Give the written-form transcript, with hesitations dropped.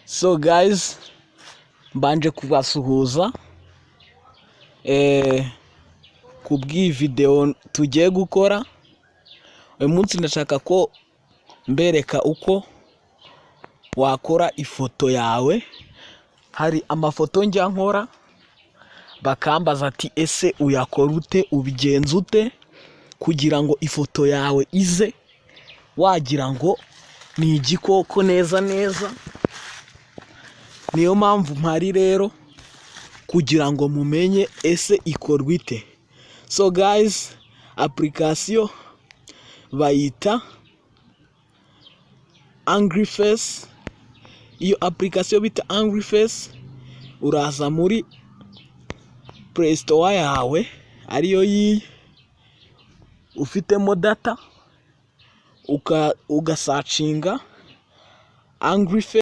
So guys, mbanje kubasuhuza kubw'iyi video tugiye gukora. Uyu munsi ndashaka ko mbereka uko wakora ifoto yawe. Hari amafoto njya nkora bakambaza ati ese uyakora ute, ubigenza ute kugira ngo ifoto yawe ize wagira ngo ni igikoko neza neza. Niyo mpamvu mpari rero kugira ngo mumenye ese ikorwa ite. So guys, application bayita Angry Face. Iyo application bita Angry Face uraza muri Play Store yawe, ariyo yi ufitemo data ugasearchinga Angry Face.